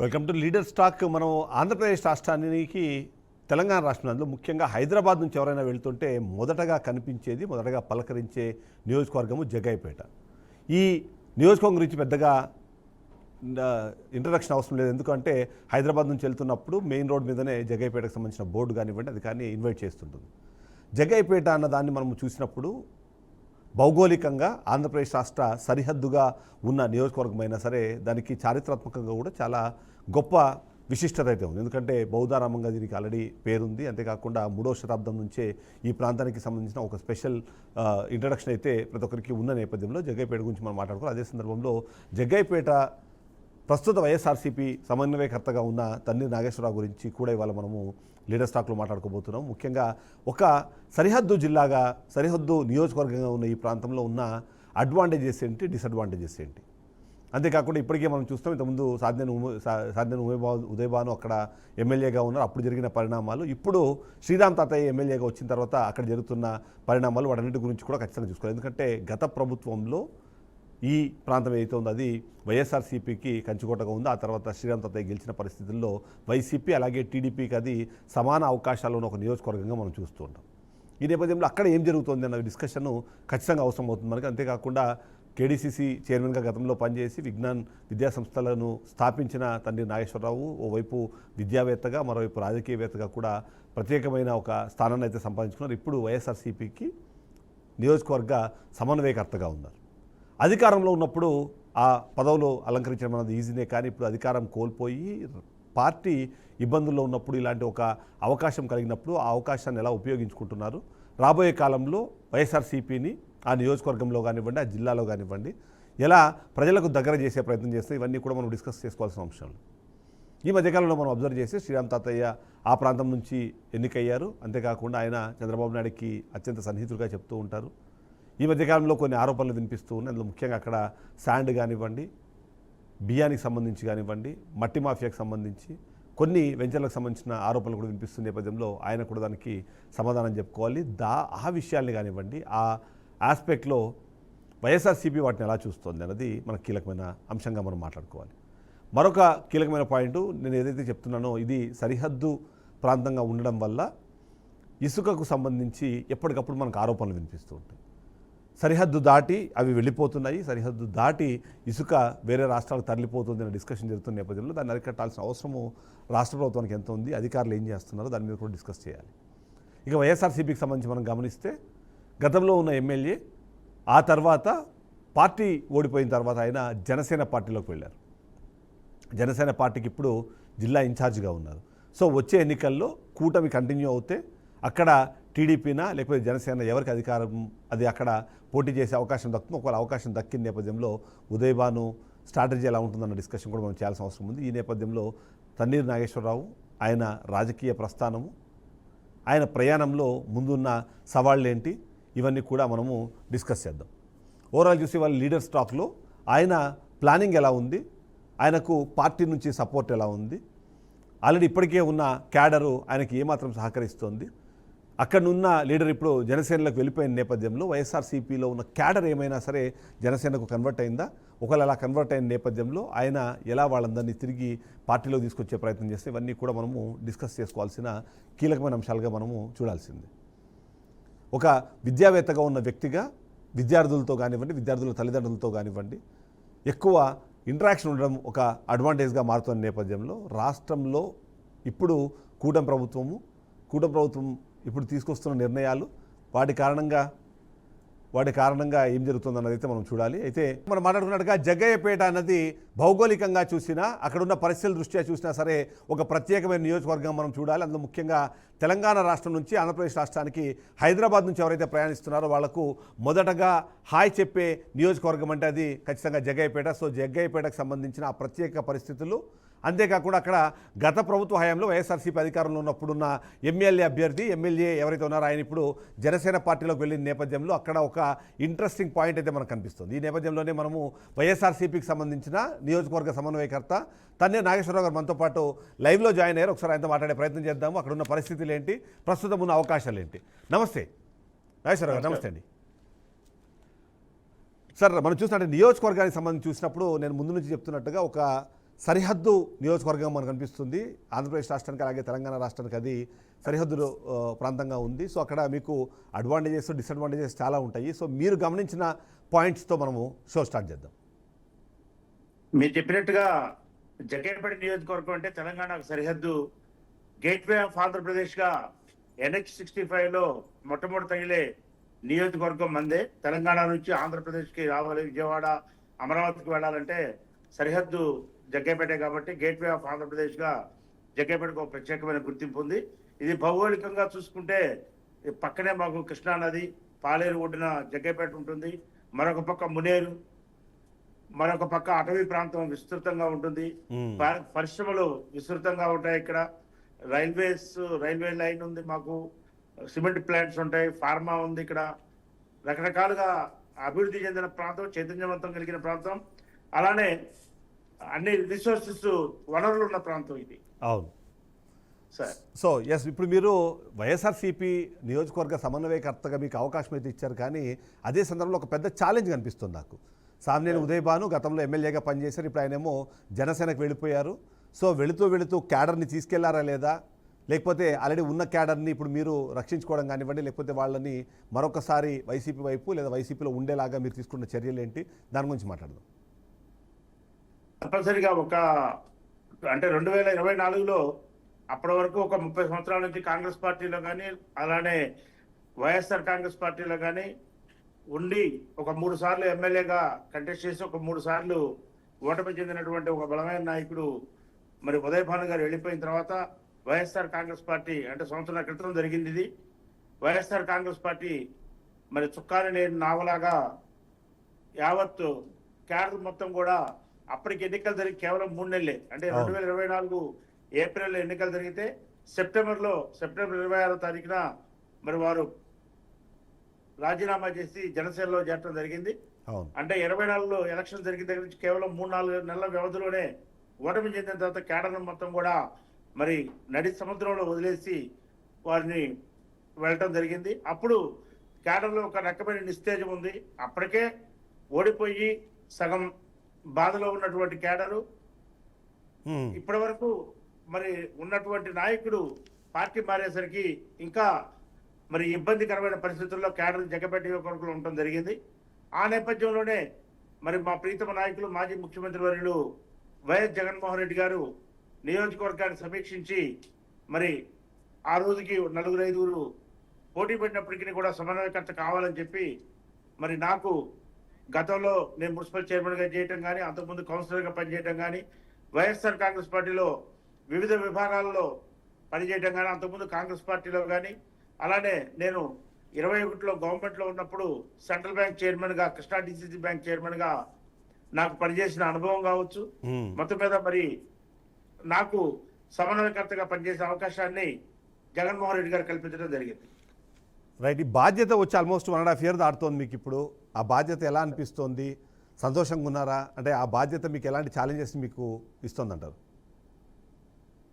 Welcome to leader stock. మనం ఆంధ్రప్రదేశ్ రాష్ట్రానికి తెలంగాణ రాష్ట్రంలో ముఖ్యంగా హైదరాబాద్ నుంచి ఎవరైనా వెళ్తుంటే మొదటగా కనిపించేది, మొదటగా పలకరించే నియోజకవర్గము జగ్గయ్యపేట. ఈ నియోజకవర్గం గురించి పెద్దగా ఇంట్రడక్షన్ అవసరం లేదు. ఎందుకంటే హైదరాబాద్ నుంచి వెళ్తున్నప్పుడు మెయిన్ రోడ్ మీదనే జగ్గయ్యపేటకు సంబంధించిన బోర్డు కానివ్వండి, అది కానీ ఇన్వైట్ చేస్తుంటుంది. జగ్గయ్యపేట అన్న దాన్ని మనం చూసినప్పుడు భౌగోళికంగా ఆంధ్రప్రదేశ్ రాష్ట్ర సరిహద్దుగా ఉన్న నియోజకవర్గమైనా సరే దానికి చారిత్రాత్మకంగా కూడా చాలా గొప్ప విశిష్టత అయితే ఉంది. ఎందుకంటే బౌద్ధారామంగా దీనికి ఆల్రెడీ పేరుంది. అంతేకాకుండా 3వ శతాబ్దం నుంచే ఈ ప్రాంతానికి సంబంధించిన ఒక స్పెషల్ ఇంట్రడక్షన్ అయితే ప్రతి ఒక్కరికి ఉన్న నేపథ్యంలో జగ్గయ్యపేట గురించి మనం మాట్లాడుకోవాలి. అదే సందర్భంలో జగ్గయ్యపేట ప్రస్తుత వైఎస్ఆర్సీపీ సమన్వయకర్తగా ఉన్న తన్నీర్ నాగేశ్వరరావు గురించి కూడా ఇవాళ మనము లీడర్ స్టాక్లో మాట్లాడుకోబోతున్నాం. ముఖ్యంగా ఒక సరిహద్దు జిల్లాగా, సరిహద్దు నియోజకవర్గంగా ఉన్న ఈ ప్రాంతంలో ఉన్న అడ్వాంటేజెస్ ఏంటి, డిసడ్వాంటేజెస్ ఏంటి, అంతేకాకుండా ఇప్పటికే మనం చూస్తాం. ఇంతకుముందు సాధ్యన ఉదయభాను అక్కడ ఎమ్మెల్యేగా ఉన్నారు. అప్పుడు జరిగిన పరిణామాలు, ఇప్పుడు శ్రీరామ్ తాతయ్య ఎమ్మెల్యేగా వచ్చిన తర్వాత అక్కడ జరుగుతున్న పరిణామాలు, వాటన్నిటి గురించి కూడా ఖచ్చితంగా చూసుకోవాలి. ఎందుకంటే గత ప్రభుత్వంలో ఈ ప్రాంతం ఏదైతే ఉందో అది వైఎస్ఆర్సీపీకి కంచుకోటగా ఉంది. ఆ తర్వాత శ్రీరామ్ తాతయ్య గెలిచిన పరిస్థితుల్లో వైసీపీ అలాగే టీడీపీకి అది సమాన అవకాశాలు ఉన్న ఒక నియోజకవర్గంగా మనం చూస్తూ ఉంటాం. ఈ నేపథ్యంలో అక్కడ ఏం జరుగుతుంది అన్న డిస్కషన్ ఖచ్చితంగా అవసరం అవుతుంది మనకి. అంతేకాకుండా కేడీసీసీ చైర్మన్గా గతంలో పనిచేసి విజ్ఞాన్ విద్యా సంస్థలను స్థాపించిన తన్నీర్ నాగేశ్వరరావు ఓవైపు విద్యావేత్తగా, మరోవైపు రాజకీయవేత్తగా కూడా ప్రత్యేకమైన ఒక స్థానాన్ని అయితే సంపాదించుకున్నారు. ఇప్పుడు వైఎస్ఆర్సీపీకి నియోజకవర్గ సమన్వయకర్తగా ఉన్నారు. అధికారంలో ఉన్నప్పుడు ఆ పదవులు అలంకరించడం అన్నది ఈజీనే, కానీ ఇప్పుడు అధికారం కోల్పోయి పార్టీ ఇబ్బందుల్లో ఉన్నప్పుడు ఇలాంటి ఒక అవకాశం కలిగినప్పుడు ఆ అవకాశాన్ని ఎలా ఉపయోగించుకుంటున్నారు, రాబోయే కాలంలో వైఎస్ఆర్సీపీని ఆ నియోజకవర్గంలో కానివ్వండి, ఆ జిల్లాలో కానివ్వండి ఎలా ప్రజలకు దగ్గర చేసే ప్రయత్నం చేస్తే ఇవన్నీ కూడా మనం డిస్కస్ చేసుకోవాల్సిన అంశాలు. ఈ మధ్యకాలంలో మనం అబ్జర్వ్ చేసి శ్రీరామ్ తాతయ్య ఆ ప్రాంతం నుంచి ఎన్నికయ్యారు. అంతేకాకుండా ఆయన చంద్రబాబు నాయుడుకి అత్యంత సన్నిహితులుగా చెప్తూ ఉంటారు. ఈ మధ్యకాలంలో కొన్ని ఆరోపణలు వినిపిస్తూ ఉన్నాయి. అందులో ముఖ్యంగా అక్కడ శాండ్ కానివ్వండి, బియ్యానికి సంబంధించి కానివ్వండి, మట్టి మాఫియాకి సంబంధించి కొన్ని వెంచర్లకు సంబంధించిన ఆరోపణలు కూడా వినిపిస్తున్న నేపథ్యంలో ఆయన కూడా దానికి సమాధానం చెప్పుకోవాలి. ఆ విషయాల్ని కానివ్వండి, ఆ ఆస్పెక్ట్లో వైఎస్ఆర్సీపీ వాటిని ఎలా చూస్తోంది అన్నది మనకు కీలకమైన అంశంగా మనం మాట్లాడుకోవాలి. మరొక కీలకమైన పాయింట్, నేను ఏదైతే చెప్తున్నానో ఇది సరిహద్దు ప్రాంతంగా ఉండడం వల్ల ఇసుకకు సంబంధించి ఎప్పటికప్పుడు మనకు ఆరోపణలు వినిపిస్తూ ఉంటాయి. సరిహద్దు దాటి అవి వెళ్ళిపోతున్నాయి, సరిహద్దు దాటి ఇసుక వేరే రాష్ట్రాలకు తరలిపోతుంది అనే డిస్కషన్ జరుగుతున్న నేపథ్యంలో దాన్ని అరికట్టాల్సిన అవసరము రాష్ట్ర ప్రభుత్వానికి ఎంత ఉంది, అధికారులు ఏం చేస్తున్నారో దాని మీద కూడా డిస్కస్ చేయాలి. ఇక వైఎస్ఆర్సీపీకి సంబంధించి మనం గమనిస్తే గతంలో ఉన్న ఎమ్మెల్యే ఆ తర్వాత పార్టీ ఓడిపోయిన తర్వాత ఆయన జనసేన పార్టీలోకి వెళ్ళారు. జనసేన పార్టీకి ఇప్పుడు జిల్లా ఇన్ఛార్జిగా ఉన్నారు. సో వచ్చే ఎన్నికల్లో కూటమి కంటిన్యూ అవుతే అక్కడ టీడీపీనా లేకపోతే జనసేన ఎవరికి అధికారం అది అక్కడ పోటీ చేసే అవకాశం దక్కుతుంది. ఒకవేళ అవకాశం దక్కిన నేపథ్యంలో ఉదయభాను స్ట్రాటజీ ఎలా ఉంటుందన్న డిస్కషన్ కూడా మనం చేయాల్సిన అవసరం ఉంది. ఈ నేపథ్యంలో తన్నీర్ నాగేశ్వరరావు ఆయన రాజకీయ ప్రస్థానము, ఆయన ప్రయాణంలో ముందున్న సవాళ్ళు ఏంటి, ఇవన్నీ కూడా మనము డిస్కస్ చేద్దాం. ఓవరాల్ చూసి వాళ్ళ లీడర్ స్టాక్లో ఆయన ప్లానింగ్ ఎలా ఉంది, ఆయనకు పార్టీ నుంచి సపోర్ట్ ఎలా ఉంది, ఆల్రెడీ ఇప్పటికే ఉన్న క్యాడరు ఆయనకి ఏమాత్రం సహకరిస్తోంది, అక్కడున్న లీడర్ ఇప్పుడు జనసేనలకు వెళ్ళిపోయిన నేపథ్యంలో వైఎస్ఆర్సీపీలో ఉన్న క్యాడర్ ఏమైనా సరే జనసేనకు కన్వర్ట్ అయిందా, ఒకవేళ అలా కన్వర్ట్ అయిన నేపథ్యంలో ఆయన ఎలా వాళ్ళందరినీ తిరిగి పార్టీలో తీసుకొచ్చే ప్రయత్నం చేస్తే ఇవన్నీ కూడా మనము డిస్కస్ చేసుకోవాల్సిన కీలకమైన అంశాలుగా మనము చూడాల్సింది. ఒక విద్యావేత్తగా ఉన్న వ్యక్తిగా విద్యార్థులతో కానివ్వండి, విద్యార్థుల తల్లిదండ్రులతో కానివ్వండి ఎక్కువ ఇంటరాక్షన్ ఉండడం ఒక అడ్వాంటేజ్గా మారుతున్న నేపథ్యంలో రాష్ట్రంలో ఇప్పుడు కూటమి ప్రభుత్వం ఇప్పుడు తీసుకొస్తున్న నిర్ణయాలు వాటి కారణంగా ఏం జరుగుతుందన్నది అయితే మనం చూడాలి. అయితే మనం మాట్లాడుకున్నట్టుగా జగ్గయ్యపేట అన్నది భౌగోళికంగా చూసినా, అక్కడున్న పరిస్థితుల దృష్ట్యా చూసినా సరే ఒక ప్రత్యేకమైన నియోజకవర్గం మనం చూడాలి. అందులో ముఖ్యంగా తెలంగాణ రాష్ట్రం నుంచి ఆంధ్రప్రదేశ్ రాష్ట్రానికి హైదరాబాద్ నుంచి ఎవరైతే ప్రయాణిస్తున్నారో వాళ్లకు మొదటగా హాయ్ చెప్పే నియోజకవర్గం అంటే అది ఖచ్చితంగా జగ్గయ్యపేట. సో జగ్గయ్యపేటకు సంబంధించిన ఆ ప్రత్యేక పరిస్థితులు, అంతేకాకుండా అక్కడ గత ప్రభుత్వ హయాంలో వైఎస్ఆర్సీపీ అధికారంలో ఉన్నప్పుడున్న ఎమ్మెల్యే ఎవరైతే ఉన్నారో ఆయన ఇప్పుడు జనసేన పార్టీలోకి వెళ్ళిన నేపథ్యంలో అక్కడ ఒక ఇంట్రెస్టింగ్ పాయింట్ అయితే మనకు కనిపిస్తుంది. ఈ నేపథ్యంలోనే మనము వైఎస్ఆర్సీపీకి సంబంధించిన నియోజకవర్గ సమన్వయకర్త తన్నీర్ నాగేశ్వరరావు గారు మనతో పాటు లైవ్లో జాయిన్ అయ్యారు. ఒకసారి ఆయనతో మాట్లాడే ప్రయత్నం చేద్దాము. అక్కడ ఉన్న పరిస్థితులు ఏంటి, ప్రస్తుతం ఉన్న అవకాశాలు ఏంటి. నమస్తే నాగేశ్వరరావు గారు. నమస్తే అండి సార్. మనం చూసినట్టు నియోజకవర్గానికి సంబంధించి చూసినప్పుడు నేను ముందు నుంచి చెప్తున్నట్టుగా ఒక సరిహద్దు నియోజకవర్గం మనకు కనిపిస్తుంది. ఆంధ్రప్రదేశ్ రాష్ట్రానికి అలాగే తెలంగాణ రాష్ట్రానికి అది సరిహద్దులు ప్రాంతంగా ఉంది. సో అక్కడ మీకు అడ్వాంటేజెస్ డిసడ్వాంటేజెస్ చాలా ఉంటాయి. సో మీరు గమనించిన పాయింట్స్తో మనము షో స్టార్ట్ చేద్దాం. మీరు చెప్పినట్టుగా జగ్గయ్యపేట నియోజకవర్గం అంటే తెలంగాణకు సరిహద్దు, గేట్వే ఆఫ్ ఆంధ్రప్రదేశ్గా NH-65లో మొట్టమొదటి తగిలే నియోజకవర్గం మందే. తెలంగాణ నుంచి ఆంధ్రప్రదేశ్కి రావాలి, విజయవాడ, అమరావతికి వెళ్ళాలంటే సరిహద్దు జగ్గయ్యపేటే కాబట్టి గేట్వే ఆఫ్ ఆంధ్రప్రదేశ్గా జగ్గయ్యపేటకు ఒక ప్రత్యేకమైన గుర్తింపు ఉంది. ఇది భౌగోళికంగా చూసుకుంటే పక్కనే మాకు కృష్ణానది, పాలేరు ఒడ్డున జగ్గయ్యపేట ఉంటుంది. మరొక పక్క మునేరు, మరొక పక్క అటవీ ప్రాంతం విస్తృతంగా ఉంటుంది. పరిశ్రమలు విస్తృతంగా ఉంటాయి. ఇక్కడ రైల్వే లైన్ ఉంది, మాకు సిమెంట్ ప్లాంట్స్ ఉంటాయి, ఫార్మా ఉంది. ఇక్కడ రకరకాలుగా అభివృద్ధి చెందిన ప్రాంతం, చైతన్యవంతం కలిగిన ప్రాంతం, అలానే అన్ని రిసోర్సెస్ వనరులు ఉన్న ప్రాంతం ఇది. అవును సార్. సో ఎస్, ఇప్పుడు మీరు వైఎస్ఆర్సీపీ నియోజకవర్గ సమన్వయకర్తగా మీకు అవకాశం అయితే ఇచ్చారు, కానీ అదే సందర్భంలో ఒక పెద్ద ఛాలెంజ్ కనిపిస్తుంది నాకు. సామ్నేని ఉదయ్ భాను గతంలో ఎమ్మెల్యేగా పనిచేశారు, ఇప్పుడు ఆయనేమో జనసేనకు వెళ్ళిపోయారు. సో వెళుతూ క్యాడర్ని తీసుకెళ్లారా లేదా, లేకపోతే ఆల్రెడీ ఉన్న క్యాడర్ని ఇప్పుడు మీరు రక్షించుకోవడం కానివ్వండి, లేకపోతే వాళ్ళని మరొకసారి వైసీపీ వైపు లేదా వైసీపీలో ఉండేలాగా మీరు తీసుకున్న చర్యలు ఏంటి, దాని గురించి మాట్లాడదాం. తప్పనిసరిగా అంటే 2024లో అప్పటి వరకు ఒక 30 సంవత్సరాల నుంచి కాంగ్రెస్ పార్టీలో కానీ, అలానే వైఎస్ఆర్ కాంగ్రెస్ పార్టీలో కానీ ఉండి ఒక 3 సార్లు ఎమ్మెల్యేగా కంటెస్ట్ చేసి ఒక 3 సార్లు ఓటమి చెందినటువంటి ఒక బలమైన నాయకుడు మరి ఉదయ్ భాను గారు వెళ్ళిపోయిన తర్వాత వైఎస్ఆర్ కాంగ్రెస్ పార్టీ, అంటే సంవత్సరాల క్రితం జరిగింది ఇది, వైఎస్ఆర్ కాంగ్రెస్ పార్టీ మరి చుక్కాని నేను నావలాగా యావత్ క్యాడర్ మొత్తం కూడా, అప్పటికి ఎన్నికలు జరిగి కేవలం 3 నెలలే, అంటే 2024 ఏప్రిల్లో ఎన్నికలు జరిగితే సెప్టెంబర్ 26వ తారీఖున మరి వారు రాజీనామా చేసి జనసేనలో చేరడం జరిగింది. అంటే 24లో ఎలక్షన్ జరిగిన దగ్గర నుంచి కేవలం 3-4 నెలల వ్యవధిలోనే ఓటమి చెందిన తర్వాత క్యాడర్ మొత్తం కూడా మరి నడి సముద్రంలో వదిలేసి వారిని వెళ్ళటం జరిగింది. అప్పుడు క్యాడర్లో ఒక రకమైన నిస్తేజం ఉంది. అప్పటికే ఓడిపోయి సగం బాధలో ఉన్నటువంటి క్యాడరు ఇప్పటి వరకు మరి ఉన్నటువంటి నాయకుడు పార్టీ మారేసరికి ఇంకా మరి ఇబ్బందికరమైన పరిస్థితుల్లో క్యాడర్ జగ్గయ్యపేట నియోజకవర్గంలో ఉండటం జరిగింది. ఆ నేపథ్యంలోనే మరి మా ప్రీతమ నాయకులు మాజీ ముఖ్యమంత్రి వర్యులు వైఎస్ జగన్మోహన్ రెడ్డి గారు నియోజకవర్గాన్ని సమీక్షించి మరి ఆ రోజుకి 4-5 పోటీ పడినప్పటికీ కూడా సమన్వయకర్త కావాలని చెప్పి మరి నాకు గతంలో నేను మున్సిపల్ చైర్మన్గా చేయటం కానీ, అంతకుముందు కౌన్సిలర్గా పనిచేయటం కానీ, వైఎస్ఆర్ కాంగ్రెస్ పార్టీలో వివిధ విభాగాల్లో పనిచేయటం కానీ, అంతకుముందు కాంగ్రెస్ పార్టీలో కానీ, అలానే నేను 21లో గవర్నమెంట్లో ఉన్నప్పుడు సెంట్రల్ బ్యాంక్ చైర్మన్గా, కృష్ణా డిసిసి బ్యాంక్ చైర్మన్గా నాకు పనిచేసిన అనుభవం కావచ్చు. మొత్తం మీద మరి నాకు సమన్వయకర్తగా పనిచేసే అవకాశాన్ని జగన్మోహన్ రెడ్డి గారు కల్పించడం జరిగింది. రైట్, ఈ బాధ్యత వచ్చి ఆల్మోస్ట్ 1.5 year దాటుతోంది మీకు. ఇప్పుడు ఆ బాధ్యత ఎలా అనిపిస్తోంది? సంతోషంగా ఉన్నారా? అంటే ఆ బాధ్యత మీకు ఎలాంటి ఛాలెంజెస్ మీకు ఇస్తుందంటారు?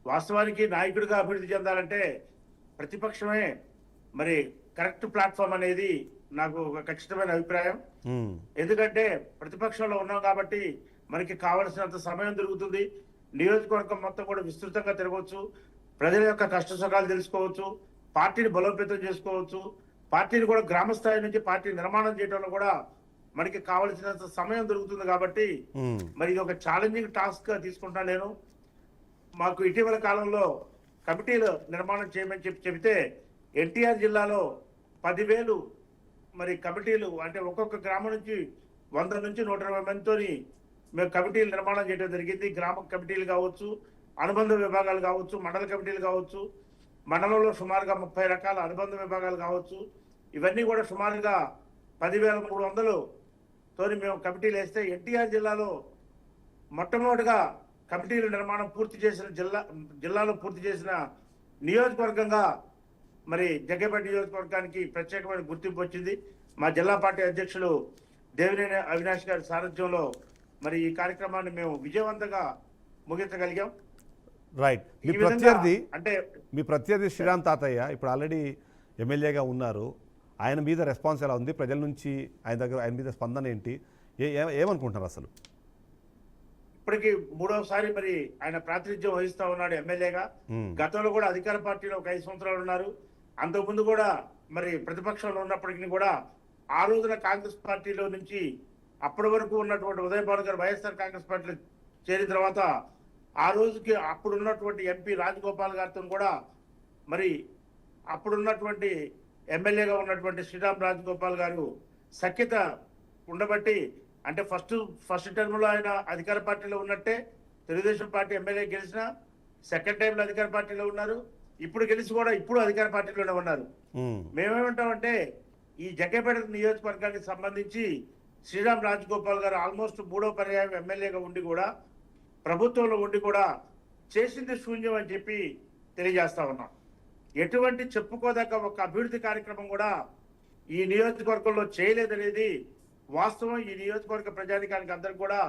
వాస్తవానికి నాయకుడిగా అభివృద్ధి చెందాలంటే ప్రతిపక్షమే మరి కరెక్ట్ ప్లాట్ఫామ్ అనేది నాకు ఒక ఖచ్చితమైన అభిప్రాయం. ఎందుకంటే ప్రతిపక్షంలో ఉన్నాం కాబట్టి మనకి కావలసినంత సమయం దొరుకుతుంది. నియోజకవర్గం మొత్తం కూడా విస్తృతంగా తిరగవచ్చు, ప్రజల యొక్క కష్ట సుఖాలు తెలుసుకోవచ్చు, పార్టీని బలోపేతం చేసుకోవచ్చు, పార్టీని కూడా గ్రామ స్థాయి నుంచి పార్టీ నిర్మాణం చేయడంలో కూడా మనకి కావలసినంత సమయం దొరుకుతుంది. కాబట్టి మరి ఇది ఒక ఛాలెంజింగ్ టాస్క్ గా తీసుకుంటా నేను. మాకు ఇటీవల కాలంలో కమిటీలు నిర్మాణం చేయమని చెబితే ఎన్టీఆర్ జిల్లాలో 10,000 మరి కమిటీలు, అంటే ఒక్కొక్క గ్రామం నుంచి 100 నుంచి 120 మందితో మేము కమిటీలు నిర్మాణం చేయడం జరిగింది. గ్రామ కమిటీలు కావచ్చు, అనుబంధ విభాగాలు కావచ్చు, మండల కమిటీలు కావచ్చు, మండలంలో సుమారుగా 30 రకాల అనుబంధ విభాగాలు కావచ్చు, ఇవన్నీ కూడా సుమారుగా 10,300తో మేము కమిటీలు వేస్తే ఎన్టీఆర్ జిల్లాలో మొట్టమొదటిగా కమిటీల నిర్మాణం పూర్తి చేసిన జిల్లాలో పూర్తి చేసిన నియోజకవర్గంగా మరి జగ్గయ్యపేట నియోజకవర్గానికి ప్రత్యేకమైన గుర్తింపు వచ్చింది. మా జిల్లా పార్టీ అధ్యక్షులు దేవినేని అవినాష్ గారి సారథ్యంలో మరి ఈ కార్యక్రమాన్ని మేము విజయవంతంగా ముగించగలిగాం. రైట్, మీ ప్రత్యర్థి శ్రీరామ్ తాతయ్య ఇప్పుడు ఆల్రెడీ ఎమ్మెల్యేగా ఉన్నారు. ఆయన మీద రెస్పాన్స్ ఎలా ఉంది? ప్రజల నుంచి ఆయన మీద స్పందన ఏంటి? ఏమనుకుంటున్నారు అసలు? ఇప్పటికీ మూడవసారి మరి ఆయన ప్రాతినిధ్యం వహిస్తా ఉన్నాడు ఎమ్మెల్యేగా. గతంలో కూడా అధికార పార్టీలో ఒక 5 సంవత్సరాలు ఉన్నారు. అంతకుముందు కూడా మరి ప్రతిపక్షంలో ఉన్నప్పటికీ కూడా ఆ రోజున కాంగ్రెస్ పార్టీలో నుంచి అప్పటి వరకు ఉన్నటువంటి ఉదయ్ భాను గారు వైఎస్ఆర్ కాంగ్రెస్ పార్టీలో చేరిన తర్వాత ఆ రోజుకి అప్పుడు ఉన్నటువంటి ఎంపీ రాజగోపాల్ గారితో కూడా మరి అప్పుడున్నటువంటి ఎమ్మెల్యేగా ఉన్నటువంటి శ్రీరామ్ రాజగోపాల్ గారు సఖ్యత ఉండబట్టి, అంటే ఫస్ట్ టర్మ్ లో ఆయన అధికార పార్టీలో ఉన్నట్టే తెలుగుదేశం పార్టీ ఎమ్మెల్యే గెలిచిన సెకండ్ టైం లో అధికార పార్టీలో ఉన్నారు. ఇప్పుడు గెలిచి కూడా ఇప్పుడు అధికార పార్టీలోనే ఉన్నారు. మేమేమంటామంటే ఈ జగ్గైపేట నియోజకవర్గానికి సంబంధించి శ్రీరామ్ రాజగోపాల్ గారు ఆల్మోస్ట్ 3వ పర్యాయం ఎమ్మెల్యేగా ఉండి కూడా ప్రభుత్వంలో ఉండి కూడా చేసింది శూన్యం అని చెప్పి తెలియజేస్తా ఉన్నాం. ఎటువంటి చెప్పుకోదగ్గ ఒక అభివృద్ధి కార్యక్రమం కూడా ఈ నియోజకవర్గంలో చేయలేదనేది వాస్తవం. ఈ నియోజకవర్గ ప్రజానికానికి అందరికి కూడా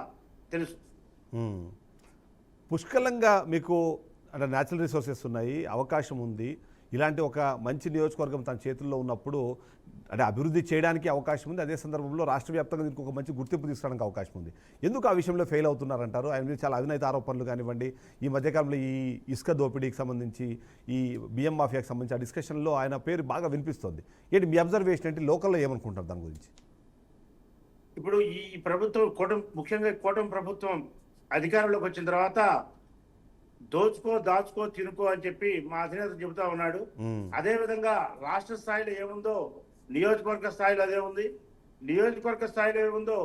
తెలుసు. పుష్కలంగా మీకు అంటే న్యాచురల్ రిసోర్సెస్ ఉన్నాయి, అవకాశం ఉంది. ఇలాంటి ఒక మంచి నియోజకవర్గం తన చేతుల్లో ఉన్నప్పుడు అంటే అభివృద్ధి చేయడానికి అవకాశం ఉంది. అదే సందర్భంలో రాష్ట్ర వ్యాప్తంగా దీనికి ఒక మంచి గుర్తింపు తీసుకోవడానికి అవకాశం ఉంది. ఎందుకు ఆ విషయంలో ఫెయిల్ అవుతున్నారంటారు? ఆయన మీద చాలా అవినీతి ఆరోపణలు కానివ్వండి, ఈ మధ్యకాలంలో ఈ ఇసుక దోపిడీకి సంబంధించి, ఈ బియ్యం మాఫియాకి సంబంధించి ఆ డిస్కషన్లో ఆయన పేరు బాగా వినిపిస్తుంది. ఏంటి మీ అబ్జర్వేషన్ ఏంటి? లోకల్లో ఏమనుకుంటారు దాని గురించి? ఇప్పుడు ఈ ప్రభుత్వం ముఖ్యంగా కూటమి ప్రభుత్వం అధికారంలోకి వచ్చిన తర్వాత దోచుకో దాచుకో తినుకో అని చెప్పి మా అధినేత చెబుతా ఉన్నాడు. అదే విధంగా రాష్ట్ర స్థాయిలో ఏముందో నియోజకవర్గ స్థాయిలో అదే ఉంది, నియోజకవర్గ స్థాయిలో ఏముందో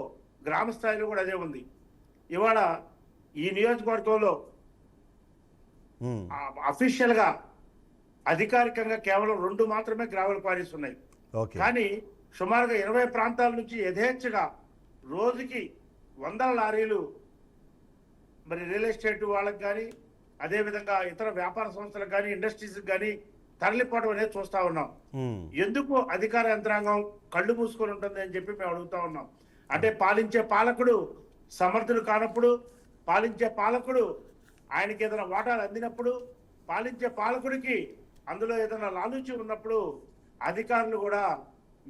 గ్రామ స్థాయిలో కూడా అదే ఉంది. ఇవాళ ఈ నియోజకవర్గంలో అఫీషియల్ గా అధికారికంగా కేవలం 2 మాత్రమే గ్రావెల్ క్వారీస్ ఉన్నాయి. కానీ సుమారుగా 20 ప్రాంతాల నుంచి యథేచ్ఛగా రోజుకి 100 లారీలు మరి రియల్ ఎస్టేట్ వాళ్ళకి కానీ అదేవిధంగా ఇతర వ్యాపార సంస్థలకు కానీ ఇండస్ట్రీస్ కానీ తరలిపోవడం అనేది చూస్తా ఉన్నాం. ఎందుకు అధికార యంత్రాంగం కళ్ళు మూసుకొని ఉంటుంది అని చెప్పి మేము అడుగుతా ఉన్నాం. అంటే పాలించే పాలకుడు సమర్థుడు కానప్పుడు, పాలించే పాలకుడు ఆయనకి ఏదైనా వాటాలు అందినప్పుడు, పాలించే పాలకుడికి అందులో ఏదైనా లాలూచి ఉన్నప్పుడు అధికారులు కూడా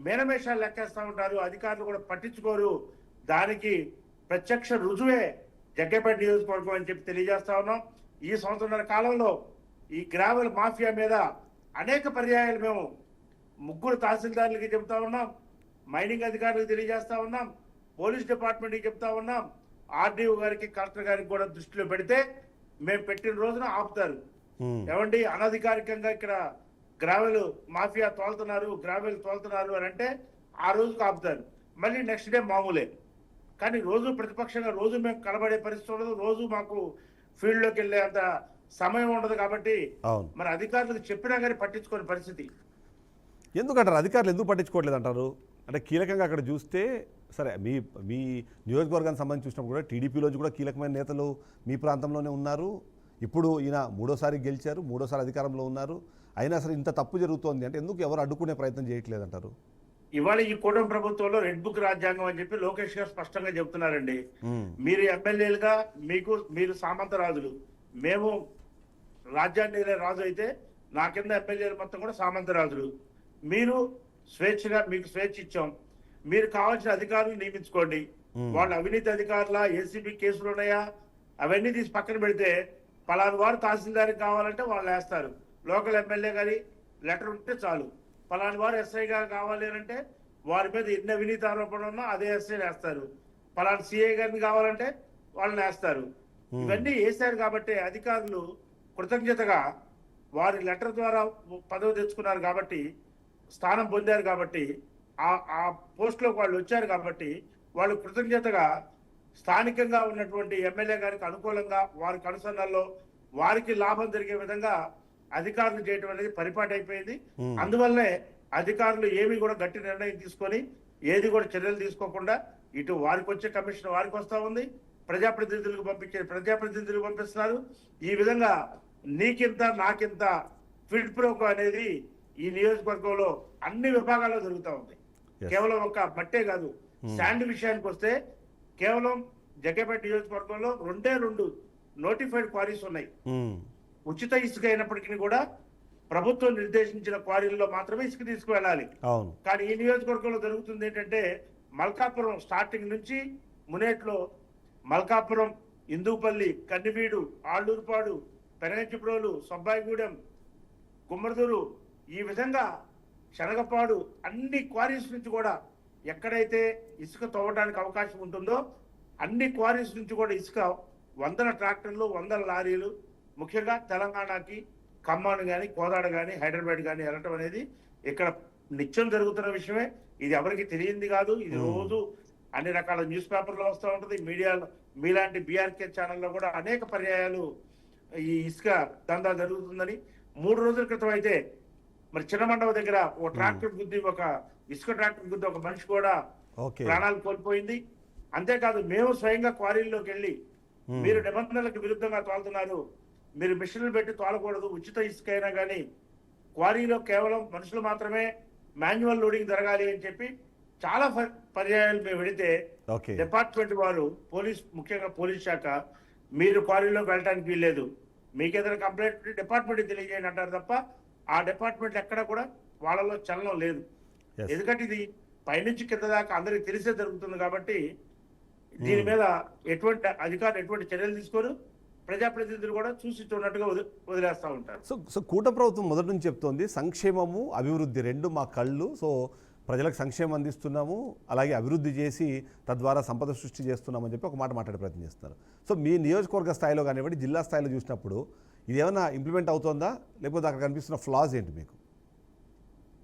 మేనమేషాలు లెక్కేస్తూ ఉంటారు, అధికారులు కూడా పట్టించుకోరు. దానికి ప్రత్యక్ష రుజువే జగ్గైపేట నియోజకవర్గం అని చెప్పి తెలియజేస్తా ఉన్నాం. ఈ సంవత్సరాల కాలంలో ఈ గ్రావెల్ మాఫియా మీద అనేక పర్యాయాలు మేము 3 తహసీల్దారులకి చెప్తా ఉన్నాం, మైనింగ్ అధికారులకు తెలియజేస్తా ఉన్నాం, పోలీస్ డిపార్ట్మెంట్కి చెప్తా ఉన్నాం, ఆర్డీఓ గారికి కలెక్టర్ గారికి కూడా దృష్టిలో పెడితే మేము పెట్టిన రోజున ఆపుతారు. ఏమండి అనధికారికంగా ఇక్కడ గ్రావెల్ మాఫియా గ్రావెల్ తోలుతున్నారు అని అంటే ఆ రోజుకు ఆపుతారు, మళ్ళీ నెక్స్ట్ డే మామూలే. కానీ రోజు ప్రతిపక్షంగా రోజు మేము కలబడే పరిస్థితి ఉండదు, రోజు మాకు ఫీల్డ్లోకి వెళ్ళే అంత సమయం ఉండదు. కాబట్టి మరి అధికారులకు చెప్పినా కానీ పట్టించుకోని పరిస్థితి. ఎందుకంటారు అధికారులు ఎందుకు పట్టించుకోవట్లేదు అంటారు? అంటే కీలకంగా అక్కడ చూస్తే సరే మీ నియోజకవర్గానికి సంబంధించి చూసినప్పుడు కూడా టీడీపీలోంచి కూడా కీలకమైన నేతలు మీ ప్రాంతంలోనే ఉన్నారు. ఇప్పుడు ఈయన 3వ సారి గెలిచారు, 3వ సారి అధికారంలో ఉన్నారు. అయినా సరే ఇంత తప్పు జరుగుతోంది అంటే ఎందుకు ఎవరు అడ్డుకునే ప్రయత్నం చేయట్లేదు అంటారు? ఇవాళ ఈ కూటమి ప్రభుత్వంలో రెడ్ బుక్ రాజ్యాంగం అని చెప్పి లోకేష్ గారు స్పష్టంగా చెప్తున్నారండి. మీరు ఎమ్మెల్యేలుగా మీరు సామంత రాజులు, మేము రాజ్యాన్ని రాజు అయితే నా కింద ఎమ్మెల్యేలు మొత్తం కూడా సామంత రాజులు. మీరు స్వేచ్ఛగా మీకు స్వేచ్ఛ ఇచ్చాం, మీరు కావాల్సిన అధికారులు నియమించుకోండి. వాళ్ళు అవినీతి అధికారుల ఏసీబీ కేసులు ఉన్నాయా అవన్నీ తీసి పక్కన పెడితే పలానా వారు తహసీల్దార్కి కావాలంటే వాళ్ళు వేస్తారు. లోకల్ ఎమ్మెల్యే గారి లెటర్ ఉంటే చాలు. పలానా వారు ఎస్ఐగా కావాలి అంటే వారి మీద ఎన్ని అవినీతి ఆరోపణలు ఉన్నా అదే ఎస్ఐ వేస్తారు. పలానా సిఐ గారిని కావాలంటే వాళ్ళని వేస్తారు. ఇవన్నీ వేశారు కాబట్టి అధికారులు కృతజ్ఞతగా వారి లెటర్ ద్వారా పదవి తెచ్చుకున్నారు కాబట్టి, స్థానం పొందారు కాబట్టి, ఆ పోస్టులోకి వాళ్ళు వచ్చారు కాబట్టి వాళ్ళు కృతజ్ఞతగా స్థానికంగా ఉన్నటువంటి ఎమ్మెల్యే గారికి అనుకూలంగా వారి కనుసన్నల్లో వారికి లాభం జరిగే విధంగా అధికారులు చేయడం అనేది పరిపాటి అయిపోయింది. అందువల్లనే అధికారులు ఏమి కూడా గట్టి నిర్ణయం తీసుకొని ఏది కూడా చర్యలు తీసుకోకుండా ఇటు వారికి వచ్చే కమిషన్ వారికి వస్తా ఉంది, ప్రజాప్రతినిధులకు పంపిస్తున్నారు. ఈ విధంగా నీకింత నాకింత ఫిడ్ ప్రోకో అనేది ఈ నియోజకవర్గంలో అన్ని విభాగాల్లో జరుగుతూ ఉంది. కేవలం ఒక మట్టే కాదు, శాండ్ విషయానికి వస్తే కేవలం జగ్గైపేట నియోజకవర్గంలో 2 నోటిఫైడ్ క్వారీస్ ఉన్నాయి. ఉచిత ఇసుక అయినప్పటికీ కూడా ప్రభుత్వం నిర్దేశించిన క్వారీల్లో మాత్రమే ఇసుక తీసుకువెళ్ళాలి. కానీ ఈ నియోజకవర్గంలో జరుగుతుంది ఏంటంటే మల్కాపురం స్టార్టింగ్ నుంచి మునేట్లో మల్కాపురం ఇందూపల్లి, కన్నివీడు, ఆళ్ళూరుపాడు, పెనగంచిప్రోలు, సబ్బాయిగూడెం, గుమ్మడిదూరు, ఈ విధంగా శనగపాడు అన్ని క్వారీస్ నుంచి కూడా ఎక్కడైతే ఇసుక తవ్వడానికి అవకాశం ఉంటుందో అన్ని క్వారీస్ నుంచి కూడా ఇసుక వందల ట్రాక్టర్లు, వందల లారీలు ముఖ్యంగా తెలంగాణకి ఖమ్మం కానీ, కోదాడ కానీ, హైదరాబాద్ కానీ వెళ్ళటం అనేది ఇక్కడ నిత్యం జరుగుతున్న విషయమే. ఇది ఎవరికి తెలియంది కాదు. ఇది రోజు అన్ని రకాల న్యూస్ పేపర్లో వస్తూ ఉంటుంది. మీడియాలో మీలాంటి బీఆర్కే ఛానల్లో కూడా అనేక పర్యాయాలు ఈ ఇసుక దందా జరుగుతుందని. 3 రోజుల క్రితం అయితే మరి చిన్నమండవ దగ్గర ఒక ట్రాక్టర్ గుద్ది, ఒక ఇసుక ట్రాక్టర్ గుద్ది ఒక మనిషి కూడా ప్రాణాలు కోల్పోయింది. అంతేకాదు మేము స్వయంగా క్వారీల్లోకి వెళ్ళి మీరు నిబంధనలకు విరుద్ధంగా తోలుతున్నారు, మీరు మిషన్లు పెట్టి తోలకూడదు, ఉచిత ఇసుక అయినా కానీ క్వారీలో కేవలం మనుషులు మాత్రమే మాన్యువల్ లోడింగ్ జరగాలి అని చెప్పి చాలా పర్యాయాలు మేము వెళితే డిపార్ట్మెంట్ వారు ముఖ్యంగా పోలీస్ శాఖ మీరు క్వారీలోకి వెళ్ళడానికి వీల్లేదు, మీకేదైనా కంప్లైంట్ డిపార్ట్మెంట్ తెలియజేయండి అంటారు తప్ప ఆ డిపార్ట్మెంట్ ఎక్కడ కూడా వాళ్ళలో చలనం లేదు. ఎందుకంటే ఇది పైనుంచి కింద దాకా అందరికి తెలిసే జరుగుతుంది కాబట్టి దీని మీద ఎటువంటి అధికారులు ఎటువంటి చర్యలు తీసుకోరు. ప్రజాప్రతినిధులు కూడా చూసి చూడనట్టుగా వదిలేస్తూ ఉంటారు. సో కూట ప్రభుత్వం మొదటి నుంచి చెప్తోంది సంక్షేమము అభివృద్ధి రెండు మా కళ్ళు. సో ప్రజలకు సంక్షేమం అందిస్తున్నాము, అలాగే అభివృద్ధి చేసి తద్వారా సంపద సృష్టి చేస్తున్నామని చెప్పి ఒక మాట మాట్లాడే ప్రయత్నం చేస్తున్నారు. సో మీ నియోజకవర్గ స్థాయిలో కానివ్వండి, జిల్లా స్థాయిలో చూసినప్పుడు ఇది ఏమైనా ఇంప్లిమెంట్ అవుతుందా, లేకపోతే అక్కడ కనిపిస్తున్న ఫ్లాస్ ఏంటి మీకు?